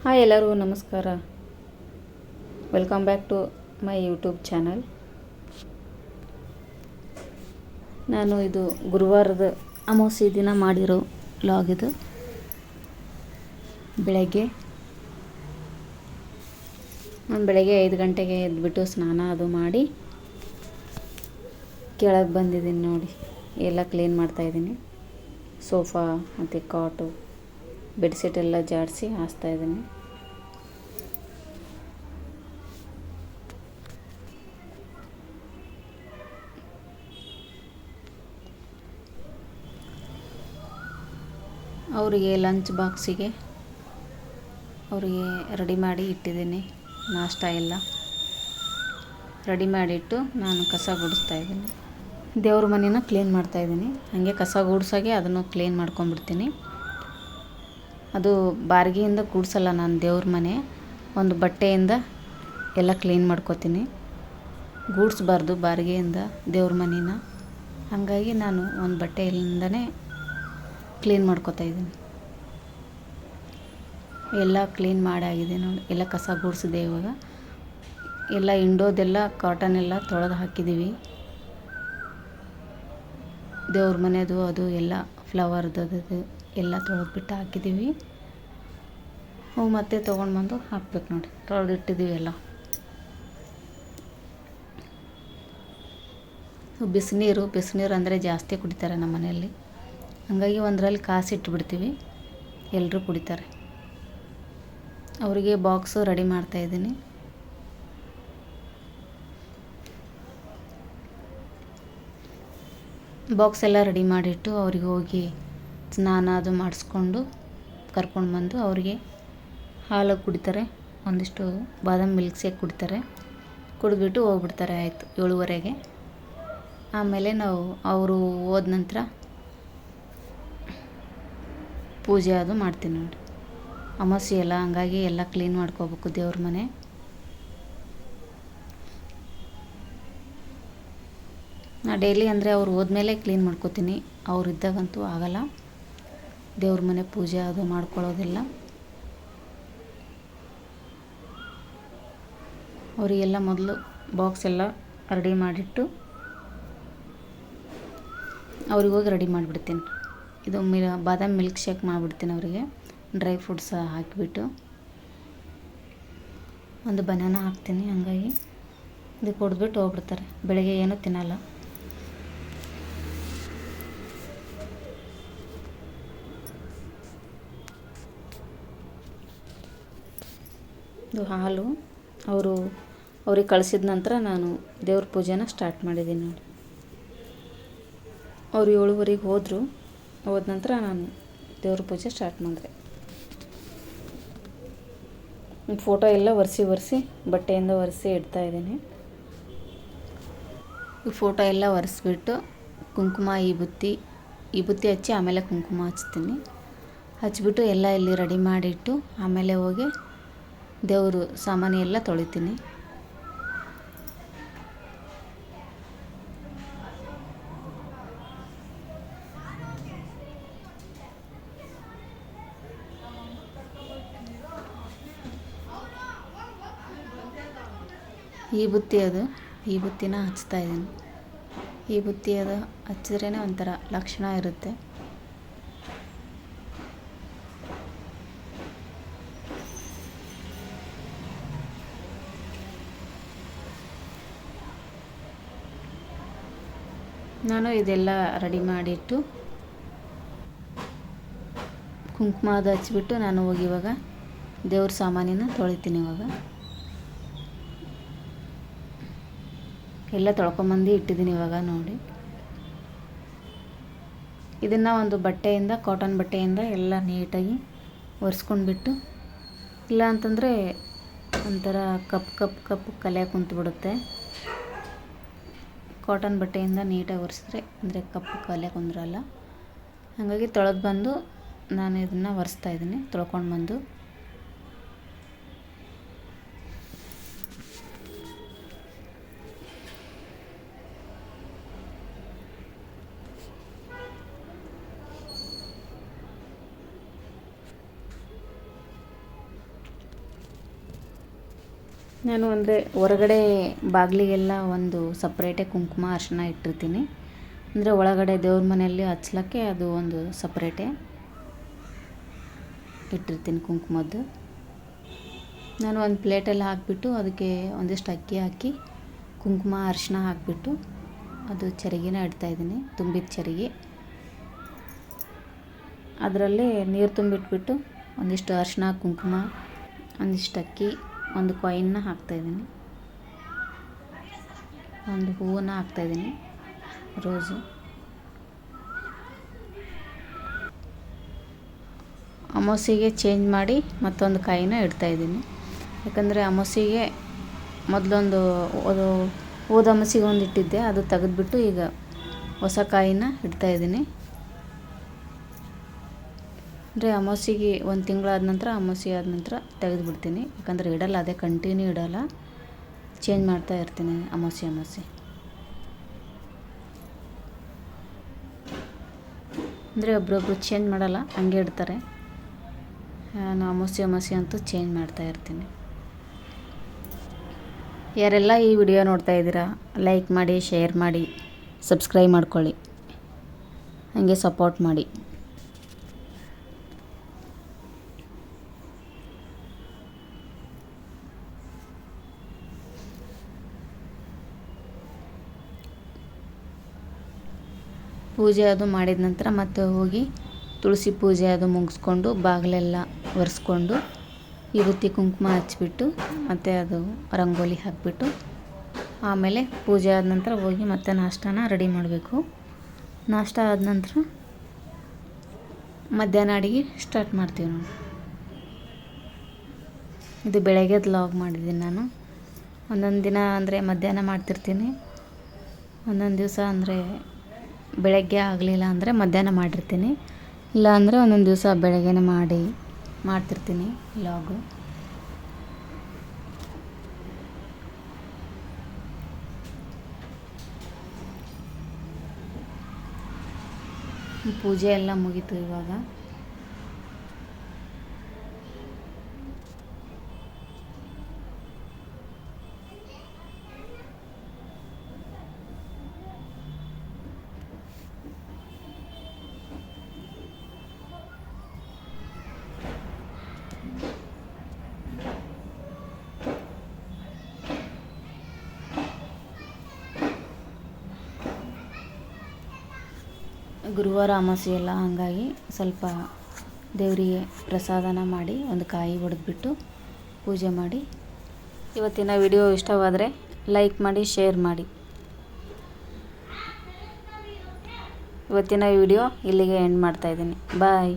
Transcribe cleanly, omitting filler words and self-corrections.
Hi ಎಲ್ಲರಿಗೂ ನಮಸ್ಕಾರ. Welcome back to my YouTube channel. ನಾನು ಇದು ಗುರುವಾರದ ಅಮಾವಾಸ್ಯೆ ದಿನ ಮಾಡಿರೋ ವ್ಲಾಗ್ ಇದು. ನಾನು ಬೆಳಗ್ಗೆ 5 ಗಂಟೆಗೆ ಎದ್ಬಿಟ್ಟು ಸ್ನಾನ ಅದು ಮಾಡಿ ಕೆಳಗೆ ಬಂದಿದ್ದೀನಿ ನೋಡಿ. ಎಲ್ಲ ಕ್ಲೀನ್ ಮಾಡ್ತಾಯಿದ್ದೀನಿ. ಸೋಫಾ ಮತ್ತು ಕಾಟು ಬೆಡ್ಶೀಟ್ ಎಲ್ಲ ಜಾಡಿಸಿ ಹಾಸ್ತಾಯಿದ್ದೀನಿ. ಅವರಿಗೆ ಲಂಚ್ ಬಾಕ್ಸಿಗೆ ಅವರಿಗೆ ರೆಡಿ ಮಾಡಿ ಇಟ್ಟಿದ್ದೀನಿ. ನಾಷ್ಟ ಎಲ್ಲ ರೆಡಿ ಮಾಡಿಟ್ಟು ನಾನು ಕಸ ಗುಡಿಸ್ತಾಯಿದ್ದೀನಿ. ದೇವ್ರ ಮನೇನ ಕ್ಲೀನ್ ಮಾಡ್ತಾಯಿದ್ದೀನಿ. ಹಾಗೆ ಕಸ ಗುಡ್ಸಾಗೆ ಅದನ್ನು ಕ್ಲೀನ್ ಮಾಡ್ಕೊಂಬಿಡ್ತೀನಿ. ಅದು ಬಾರ್ಗಿಯಿಂದ ಗುಡಿಸಲ್ಲ ನಾನು ದೇವ್ರ ಮನೆ. ಒಂದು ಬಟ್ಟೆಯಿಂದ ಎಲ್ಲ ಕ್ಲೀನ್ ಮಾಡ್ಕೋತೀನಿ. ಗೂಡಿಸ್ಬಾರ್ದು ಬಾರ್ಗೆಯಿಂದ ದೇವ್ರ ಮನೇನ. ಹಾಗಾಗಿ ನಾನು ಒಂದು ಬಟ್ಟೆಯಿಂದನೇ ಕ್ಲೀನ್ ಮಾಡ್ಕೋತಾ ಇದ್ದೀನಿ. ಎಲ್ಲ ಕ್ಲೀನ್ ಮಾಡಾಗಿದೆ ನೋಡಿ. ಎಲ್ಲ ಕಸ ಗುಡಿಸಿದೆ. ಇವಾಗ ಎಲ್ಲ ಇಂಡೋದೆಲ್ಲ ಕಾಟನ್ ಎಲ್ಲ ತೊಳೆದು ಹಾಕಿದ್ದೀವಿ. ದೇವ್ರ ಮನೆಯದು ಅದು ಎಲ್ಲ ಫ್ಲವರ್ದು ಎಲ್ಲ ತೊಳೆದ್ಬಿಟ್ಟು ಹಾಕಿದ್ದೀವಿ. ಅವು ಮತ್ತೆ ತೊಗೊಂಡು ಬಂದು ಹಾಕ್ಬೇಕು ನೋಡಿ. ತೊಳೆದಿಟ್ಟಿದ್ದೀವಿ ಎಲ್ಲ. ಬಿಸಿನೀರು ಅಂದರೆ ಜಾಸ್ತಿ ಕುಡಿತಾರೆ ನಮ್ಮ ಮನೆಯಲ್ಲಿ. ಹಾಗಾಗಿ ಒಂದರಲ್ಲಿ ಕಾಸು ಇಟ್ಬಿಡ್ತೀವಿ, ಎಲ್ಲರೂ ಕುಡಿತಾರೆ. ಅವರಿಗೆ ಬಾಕ್ಸು ರೆಡಿ ಮಾಡ್ತಾಯಿದ್ದೀನಿ. ಬಾಕ್ಸ್ ಎಲ್ಲ ರೆಡಿ ಮಾಡಿಟ್ಟು ಅವ್ರಿಗೆ ಹೋಗಿ ಸ್ನಾನ ಅದು ಮಾಡಿಸ್ಕೊಂಡು ಕರ್ಕೊಂಡು ಬಂದು ಅವರಿಗೆ ಹಾಲು ಕುಡಿತಾರೆ. ಒಂದಿಷ್ಟು ಬಾದಾಮಿ ಮಿಲ್ಕ್ ಶೇಕ್ ಕುಡಿತಾರೆ. ಕುಡಿದ್ಬಿಟ್ಟು ಹೋಗ್ಬಿಡ್ತಾರೆ. ಆಯಿತು 7:30ಗೆ. ಆಮೇಲೆ ನಾವು ಅವರು ಹೋದ ನಂತರ ಪೂಜೆ ಅದು ಮಾಡ್ತೀನಿ ನೋಡಿ. ಅಮಾವಾಸ್ಯೆ ಎಲ್ಲ ಹಂಗಾಗಿ ಎಲ್ಲ ಕ್ಲೀನ್ ಮಾಡ್ಕೋಬೇಕು ದೇವ್ರ ಮನೆ. ನಾ ಡೈಲಿ ಅಂದರೆ ಅವ್ರು ಹೋದ್ಮೇಲೆ ಕ್ಲೀನ್ ಮಾಡ್ಕೋತೀನಿ. ಅವ್ರು ಇದ್ದಾಗಂತೂ ಆಗಲ್ಲ. ದೇವ್ರ ಮನೆ ಪೂಜೆ ಅದು ಮಾಡ್ಕೊಳ್ಳೋದಿಲ್ಲ. ಅವರಿಗೆಲ್ಲ ಮೊದಲು ಬಾಕ್ಸ್ ಎಲ್ಲ ರೆಡಿ ಮಾಡಿಟ್ಟು ಅವ್ರಿಗೆ ಹೋಗಿ ರೆಡಿ ಮಾಡಿಬಿಡ್ತೀನಿ. ಇದು ಬಾದಾಮಿ ಮಿಲ್ಕ್ ಶೇಕ್ ಮಾಡಿಬಿಡ್ತೀನಿ ಅವರಿಗೆ. ಡ್ರೈ ಫ್ರೂಟ್ಸ್ ಹಾಕಿಬಿಟ್ಟು ಒಂದು ಬನಾನ ಹಾಕ್ತೀನಿ. ಹಂಗಾಗಿ ಇದು ಕೊಡ್ಬಿಟ್ಟು ಹೋಗ್ಬಿಡ್ತಾರೆ. ಬೆಳಗ್ಗೆ ಏನೂ ತಿನ್ನಲ್ಲ. ಇದು ಹಾಲು ಅವ್ರಿಗೆ ಕಳಿಸಿದ ನಂತರ ನಾನು ದೇವ್ರ ಪೂಜೆನ ಸ್ಟಾರ್ಟ್ ಮಾಡಿದ್ದೀನಿ ನೋಡಿ. ಅವರು 7:30ಗೆ ಹೋದ ನಂತರ ನಾನು ದೇವ್ರ ಪೂಜೆ ಸ್ಟಾರ್ಟ್ ಮಾಡಿದೆ. ಫೋಟೋ ಎಲ್ಲ ಒರೆಸಿ ಬಟ್ಟೆಯಿಂದ ಒರೆಸಿ ಇಡ್ತಾಯಿದ್ದೀನಿ. ಈ ಫೋಟೋ ಎಲ್ಲ ಒರೆಸ್ಬಿಟ್ಟು ಕುಂಕುಮ ವಿಭೂತಿ ಹಚ್ಚಿ ಆಮೇಲೆ ಕುಂಕುಮ ಹಚ್ತೀನಿ. ಹಚ್ಬಿಟ್ಟು ಎಲ್ಲ ಇಲ್ಲಿ ರೆಡಿ ಮಾಡಿಟ್ಟು ಆಮೇಲೆ ಹೋಗಿ ದೇವರು ಸಾಮಾನು ಎಲ್ಲ ತೊಳಿತೀನಿ. ಈ ಬುತ್ತಿನ ಹಚ್ತಾಯಿದ್ದೀನಿ. ಈ ಬುತ್ತಿ ಅದು ಹಚ್ಚಿದ್ರೇ ಒಂಥರ ಲಕ್ಷಣ ಇರುತ್ತೆ. ನಾನು ಇದೆಲ್ಲ ರೆಡಿ ಮಾಡಿಟ್ಟು ಕುಂಕುಮ ಅದು ಹಚ್ಚಿಬಿಟ್ಟು ನಾನು ಹೋಗಿ ಇವಾಗ ದೇವ್ರ ಸಾಮಾನಿನ ತೊಳಿತೀನಿ. ಇವಾಗ ಎಲ್ಲ ತೊಳ್ಕೊಂಬಂದು ಇಟ್ಟಿದ್ದೀನಿ. ಇವಾಗ ನೋಡಿ, ಇದನ್ನು ಒಂದು ಬಟ್ಟೆಯಿಂದ ಕಾಟನ್ ಬಟ್ಟೆಯಿಂದ ಎಲ್ಲ ನೀಟಾಗಿ ಒರೆಸ್ಕೊಂಡ್ಬಿಟ್ಟು, ಇಲ್ಲ ಅಂತಂದರೆ ಒಂಥರ ಕಪ್ಪು ಕಲೆ ಕುಂತ್ಬಿಡುತ್ತೆ. ಕಾಟನ್ ಬಟ್ಟೆಯಿಂದ ನೀಟಾಗಿ ಒರೆಸಿದ್ರೆ ಅಂದರೆ ಕಪ್ಪು ಕಲೆ ಕುಂದ್ರಲ್ಲ. ಹಾಗಾಗಿ ತೊಳೆದು ಬಂದು ನಾನು ಇದನ್ನು ಒರೆಸ್ತಾಯಿದ್ದೀನಿ. ತೊಳ್ಕೊಂಡು ಬಂದು ನಾನು ಅಂದರೆ ಹೊರಗಡೆ ಬಾಗಿಲಿಗೆಲ್ಲ ಒಂದು ಸಪ್ರೇಟೇ ಕುಂಕುಮ ಅರಿಶಿನ ಇಟ್ಟಿರ್ತೀನಿ. ಅಂದರೆ ಒಳಗಡೆ ದೇವ್ರ ಮನೆಯಲ್ಲಿ ಹಚ್ಲಿಕ್ಕೆ ಅದು ಒಂದು ಸಪ್ರೇಟೇ ಇಟ್ಟಿರ್ತೀನಿ ಕುಂಕುಮದ್ದು. ನಾನು ಒಂದು ಪ್ಲೇಟಲ್ಲಿ ಹಾಕಿಬಿಟ್ಟು ಅದಕ್ಕೆ ಒಂದಿಷ್ಟು ಅಕ್ಕಿ ಹಾಕಿ ಕುಂಕುಮ ಅರಿಶಿನ ಹಾಕಿಬಿಟ್ಟು ಅದು ಚರಿಗೆನ ಇಡ್ತಾಯಿದ್ದೀನಿ, ತುಂಬಿದ ಚರಿಗೆ. ಅದರಲ್ಲಿ ನೀರು ತುಂಬಿಟ್ಬಿಟ್ಟು ಒಂದಿಷ್ಟು ಅರಿಶಿನ ಕುಂಕುಮ ಒಂದಿಷ್ಟು ಅಕ್ಕಿ ಒಂದು ಕಾಯಿನ್ನ ಹಾಕ್ತಾಯಿದ್ದೀನಿ, ಒಂದು ಹೂವನ್ನು ಹಾಕ್ತಾಯಿದ್ದೀನಿ, ರೋಸು. ಅಮಾವಾಸ್ಯೆಗೆ ಚೇಂಜ್ ಮಾಡಿ ಮತ್ತೊಂದು ಕಾಯಿನ ಇಡ್ತಾಯಿದ್ದೀನಿ. ಯಾಕಂದರೆ ಅಮಾವಾಸ್ಯೆಗೆ ಮೊದಲೊಂದು ಅದು ಹೋದ ಅಮಾವಾಸ್ಯೆಗೆ ಒಂದು ಇಟ್ಟಿದ್ದೆ, ಅದು ತೆಗೆದ್ಬಿಟ್ಟು ಈಗ ಹೊಸ ಕಾಯಿನ ಇಡ್ತಾಯಿದ್ದೀನಿ. ಅಂದರೆ ಅಮಾವಾಸ್ಯೆಗೆ ಒಂದು ತಿಂಗಳಾದ ನಂತರ ಅಮಾವಾಸ್ಯೆ ಆದ ನಂತರ ತೆಗೆದುಬಿಡ್ತೀನಿ. ಯಾಕಂದರೆ ಇಡಲ್ಲ, ಅದೇ ಕಂಟಿನ್ಯೂ ಇಡಲ್ಲ, ಚೇಂಜ್ ಮಾಡ್ತಾ ಇರ್ತೀನಿ ಅಮಾವಾಸ್ಯೆ. ಅಂದರೆ ಒಬ್ರೊಬ್ರು ಚೇಂಜ್ ಮಾಡಲ್ಲ, ಹಂಗೆ ಇಡ್ತಾರೆ. ನಾನು ಅಮಾವಾಸ್ಯೆ ಅಂತೂ ಚೇಂಜ್ ಮಾಡ್ತಾ ಇರ್ತೀನಿ. ಯಾರೆಲ್ಲ ಈ ವಿಡಿಯೋ ನೋಡ್ತಾ ಇದ್ದೀರಾ, ಲೈಕ್ ಮಾಡಿ, ಶೇರ್ ಮಾಡಿ, ಸಬ್ಸ್ಕ್ರೈಬ್ ಮಾಡ್ಕೊಳ್ಳಿ, ಹಾಗೆ ಸಪೋರ್ಟ್ ಮಾಡಿ. ಪೂಜೆ ಅದು ಮಾಡಿದ ನಂತರ ಮತ್ತೆ ಹೋಗಿ ತುಳಸಿ ಪೂಜೆ ಅದು ಮುಗಿಸ್ಕೊಂಡು ಬಾಗಿಲೆಲ್ಲ ಒರೆಸ್ಕೊಂಡು ವಿಭೂತಿ ಕುಂಕುಮ ಹಚ್ಬಿಟ್ಟು ಮತ್ತು ಅದು ರಂಗೋಲಿ ಹಾಕಿಬಿಟ್ಟು ಆಮೇಲೆ ಪೂಜೆ ಆದ ನಂತರ ಹೋಗಿ ಮತ್ತೆ ನಾಷ್ಟಾನ ರೆಡಿ ಮಾಡಬೇಕು. ನಾಷ್ಟ ಆದ ನಂತರ ಮಧ್ಯಾಹ್ನ ಅಡುಗೆ ಸ್ಟಾರ್ಟ್ ಮಾಡ್ತೀವಿ ನಾವು. ಇದು ಬೆಳಗ್ಗೆದು ಲಾಗ್ ಮಾಡಿದ್ದೀನಿ ನಾನು. ಒಂದೊಂದು ದಿನ ಅಂದರೆ ಮಧ್ಯಾಹ್ನ ಮಾಡ್ತಿರ್ತೀನಿ, ಒಂದೊಂದು ದಿವಸ ಅಂದರೆ ಬೆಳಗ್ಗೆ ಆಗಲಿಲ್ಲ ಅಂದರೆ ಮಧ್ಯಾಹ್ನ ಮಾಡಿರ್ತೀನಿ, ಇಲ್ಲ ಅಂದರೆ ಒಂದೊಂದು ದಿವಸ ಬೆಳಗ್ಗೆನೇ ಮಾಡ್ತಿರ್ತೀನಿ ಲಾಗು. ಪೂಜೆ ಎಲ್ಲ ಮುಗೀತು ಇವಾಗ. ಗುರುವಾರ ಅಮಾವಾಸ್ಯೆ ಎಲ್ಲ, ಹಾಗಾಗಿ ಸ್ವಲ್ಪ ದೇವರಿಗೆ ಪ್ರಸಾದನ ಮಾಡಿ ಒಂದು ಕಾಯಿ ಒಡೆದ್ಬಿಟ್ಟು ಪೂಜೆ ಮಾಡಿ. ಇವತ್ತಿನ ವಿಡಿಯೋ ಇಷ್ಟವಾದರೆ ಲೈಕ್ ಮಾಡಿ, ಶೇರ್ ಮಾಡಿ. ಇವತ್ತಿನ ವಿಡಿಯೋ ಇಲ್ಲಿಗೆ ಎಂಡ್ ಮಾಡ್ತಾಯಿದ್ದೀನಿ. ಬಾಯ್.